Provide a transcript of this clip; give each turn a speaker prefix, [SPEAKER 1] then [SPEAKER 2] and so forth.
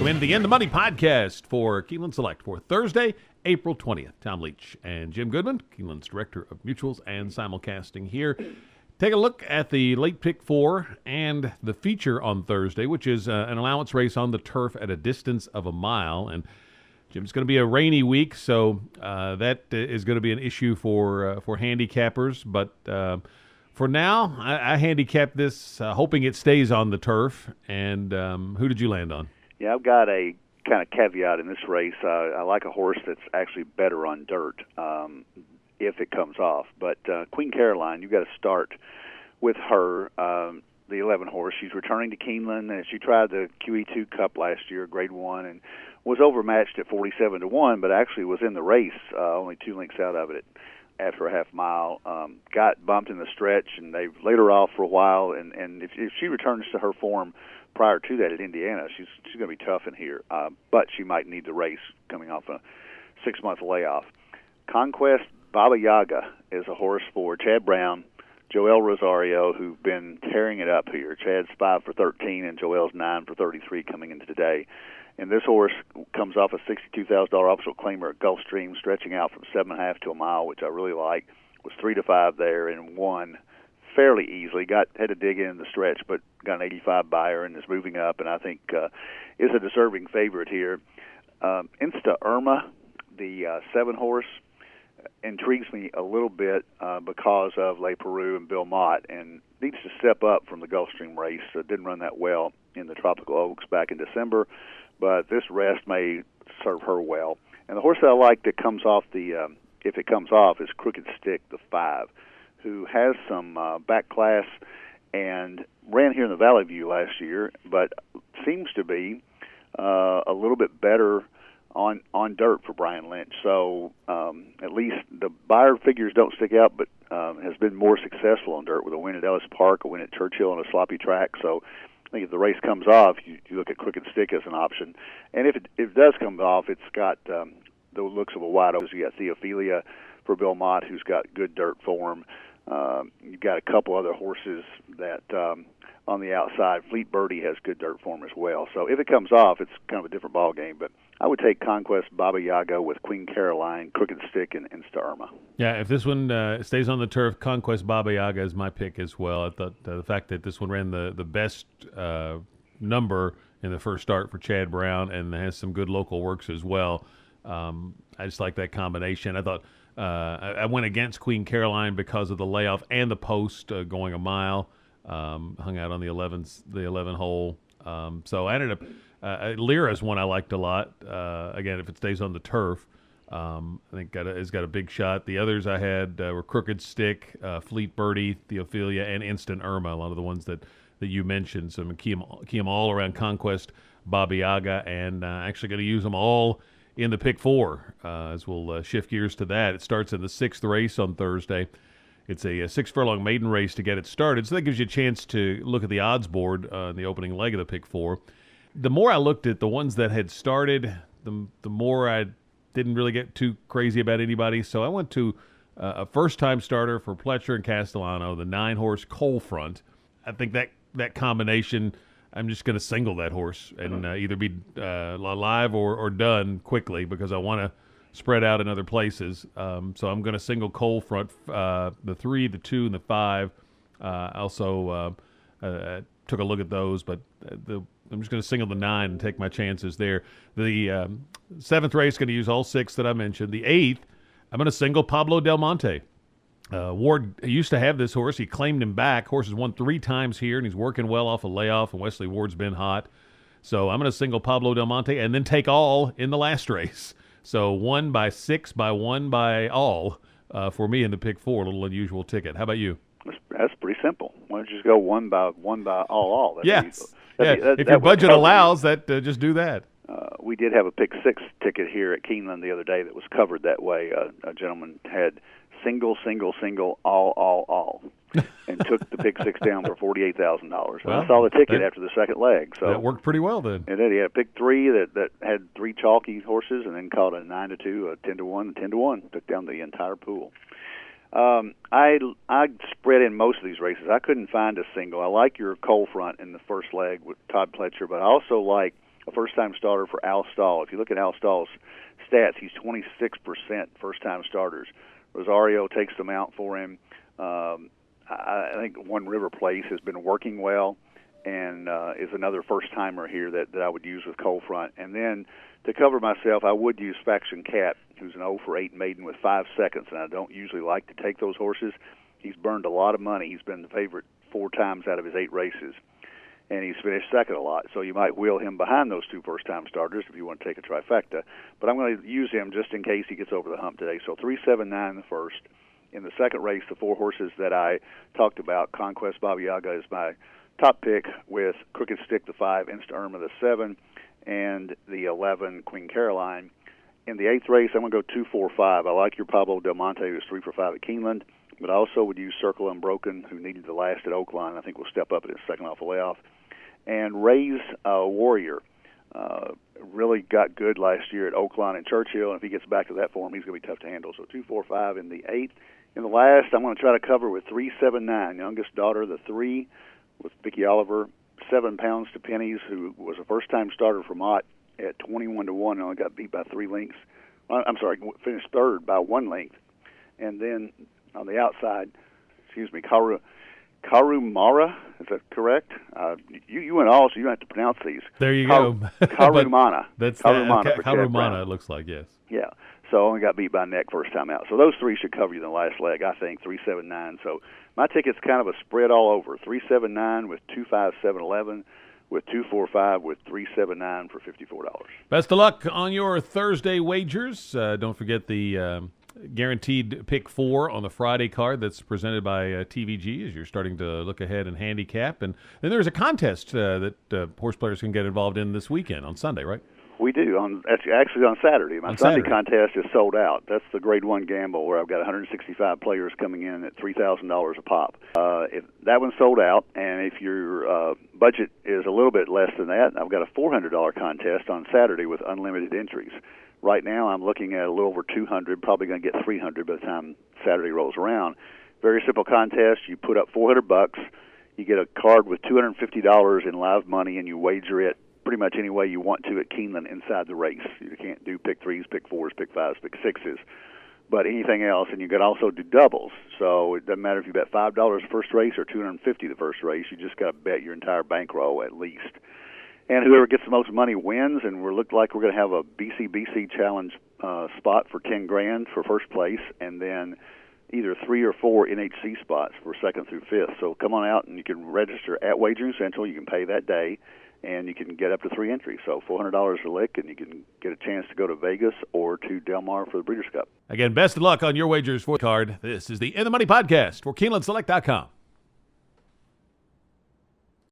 [SPEAKER 1] in the In the Money podcast for Keeneland Select for Thursday, April 20th. Tom Leach and Jim Goodman, Keeneland's Director of Mutuals and Simulcasting here. Take a look at the late pick four and the feature on Thursday, which is an allowance race on the turf at a distance of a mile. And Jim, it's going to be a rainy week, so that is going to be an issue for handicappers. But for now, I handicapped this hoping it stays on the turf. And who did you land on?
[SPEAKER 2] Yeah, I've got a kind of caveat in this race. I like a horse that's actually better on dirt if it comes off. But Queen Caroline, you've got to start with her, the 11 horse. She's returning to Keeneland, and she tried the QE2 Cup last year, Grade 1, and was overmatched at 47-1, but actually was in the race, only 2 lengths out of it after a half mile. Got bumped in the stretch, and they laid her off for a while. And if she returns to her form prior to that at Indiana, she's going to be tough in here. But she might need the race coming off a 6-month layoff. Conquest Baba Yaga is a horse for Chad Brown, Joel Rosario, who've been tearing it up here. Chad's 5 for 13, and Joel's 9 for 33 coming into today. And this horse comes off a $62,000 optional claimer at Gulfstream, stretching out from 7.5 to a mile, which I really like. Was 3-5 there and won fairly easily. Had to dig in the stretch, but got an 85 buyer and is moving up, and I think is a deserving favorite here. Insta Irma, the 7 horse, intrigues me a little bit because of Le Peru and Bill Mott, and needs to step up from the Gulfstream race. Didn't run that well in the Tropical Oaks back in December, but this rest may serve her well. And the horse that I like that comes off if it comes off, is Crooked Stick, the 5, who has some back class and ran here in the Valley View last year, but seems to be a little bit better on dirt for Brian Lynch. So at least the buyer figures don't stick out, but has been more successful on dirt with a win at Ellis Park, a win at Churchill on a sloppy track. So I think if the race comes off, you look at Crooked Stick as an option. And if it does come off, it's got the looks of a wide open. You got Theophilia for Bill Mott, who's got good dirt form. You've got a couple other horses that on the outside. Fleet Birdie has good dirt form as well. So if it comes off, it's kind of a different ball game. But I would take Conquest Baba Yaga with Queen Caroline, Crooked Stick, and Insta Irma.
[SPEAKER 1] Yeah, if this one stays on the turf, Conquest Baba Yaga is my pick as well. I thought the fact that this one ran the best number in the first start for Chad Brown and has some good local works as well. I just like that combination. I thought I went against Queen Caroline because of the layoff and the post going a mile. Hung out on the 11 hole. So I ended up Lyra's one I liked a lot. Again, if it stays on the turf, I think it's got a big shot. The others I had were Crooked Stick, Fleet Birdie, Theophilia, and Instant Irma. A lot of the ones that you mentioned. So I'm going to key them all around Conquest Baba Yaga, and actually going to use them all in the pick four as we'll shift gears to that. It starts in the 6th race on Thursday. It's a 6-furlong maiden race to get it started, so that gives you a chance to look at the odds board in the opening leg of the pick four. The more I looked at the ones that had started, the more I didn't really get too crazy about anybody. So I went to a first-time starter for Pletcher and Castellano, the 9-horse Coal Front. I think that combination, I'm just going to single that horse and either be alive or done quickly because I want to spread out in other places. So I'm going to single Coal Front, the 3, the 2, and the 5. Also took a look at those, but I'm just going to single the 9 and take my chances there. The 7th race, going to use all 6 that I mentioned. The 8th, I'm going to single Pablo Del Monte. Ward used to have this horse. He claimed him back. Horse has won 3 times here, and he's working well off a layoff, and Wesley Ward's been hot. So I'm going to single Pablo Del Monte and then take all in the last race. So 1 by 6 by 1 by all for me in the pick four. A little unusual ticket. How about you?
[SPEAKER 2] That's pretty simple. Why don't you just go 1 by all?
[SPEAKER 1] Yes. If your budget allows, just do that.
[SPEAKER 2] We did have a pick 6 ticket here at Keeneland the other day that was covered that way. A gentleman had single, all, and took the pick 6 down for $48,000. Well, I saw the ticket after the second leg. So
[SPEAKER 1] that worked pretty well then.
[SPEAKER 2] And then he had a pick 3 that had 3 chalky horses, and then called a 9-2, a 10-1, 10-1. Took down the entire pool. I spread in most of these races. I couldn't find a single. I like your Coal Front in the first leg with Todd Pletcher, but I also like a first-time starter for Al Stahl. If you look at Al Stahl's stats, he's 26% first-time starters. Rosario takes them out for him. I think One River Place has been working well and is another first-timer here that I would use with Cold Front. And then to cover myself, I would use Faction Cat, who's an 0 for 8 maiden with 5 seconds, and I don't usually like to take those horses. He's burned a lot of money. He's been the favorite 4 times out of his 8 races, and he's finished second a lot. So you might wheel him behind those 2 first-time starters if you want to take a trifecta. But I'm going to use him just in case he gets over the hump today. So 3-7-9 in the first. In the second race, the 4 horses that I talked about, Conquest Baba Yaga is my top pick with Crooked Stick, the 5, Insta Irma, the 7, and the 11, Queen Caroline. In the 8th race, I'm going to go 2-4-5. I like your Pablo Del Monte, who's 3 for 5 at Keeneland, but I also would use Circle Unbroken, who needed the last at Oakline. I think will step up at his second off the layoff. And Ray's Warrior really got good last year at Oakline and Churchill, and if he gets back to that form, he's going to be tough to handle. So 2-4-5 in the 8th. In the last, I'm going to try to cover with 3-7-9, youngest daughter, the 3, with Vicki Oliver, 7 pounds to pennies, who was a first-time starter for Mott at 21-1 and only got beat by 3 lengths. I'm sorry, finished third by 1 length. And then on the outside, Karumara, is that correct? You went all, so you don't have to pronounce these.
[SPEAKER 1] There you go.
[SPEAKER 2] Karumana.
[SPEAKER 1] That's
[SPEAKER 2] Karumana,
[SPEAKER 1] it looks like, yes.
[SPEAKER 2] Yeah. So only got beat by neck first time out. So those 3 should cover you in the last leg, I think, 3-7-9. So my ticket's kind of a spread all over. 3-7-9 with 2-5-7-11 with 2-4-5 with 3-7-9 for $54.
[SPEAKER 1] Best of luck on your Thursday wagers. Don't forget the guaranteed pick 4 on the Friday card that's presented by TVG as you're starting to look ahead and handicap. And then there's a contest that horse players can get involved in this weekend on Sunday, right?
[SPEAKER 2] We do. Actually on Saturday. My Sunday contest is sold out. That's the Grade 1 gamble where I've got 165 players coming in at $3,000 a pop. If that one's sold out, and if your budget is a little bit less than that, I've got a $400 contest on Saturday with unlimited entries. Right now I'm looking at a little over 200, probably going to get 300 by the time Saturday rolls around. Very simple contest. You put up $400. You get a card with $250 in live money, and you wager it pretty much any way you want to at Keeneland inside the race. You can't do pick 3s, pick 4s, pick 5s, pick 6s, but anything else, and you can also do doubles. So it doesn't matter if you bet $5 the first race or $250 the first race. You just got to bet your entire bankroll at least. And whoever gets the most money wins, and we look like we're going to have a BCBC Challenge spot for $10,000 for first place, and then either 3 or 4 NHC spots for 2nd through 5th. So come on out and you can register at Wagering Central. You can pay that day, and you can get up to 3 entries. So $400 a lick, and you can get a chance to go to Vegas or to Del Mar for the Breeders' Cup.
[SPEAKER 1] Again, best of luck on your wagers for the card. This is the In the Money Podcast for KeenelandSelect.com.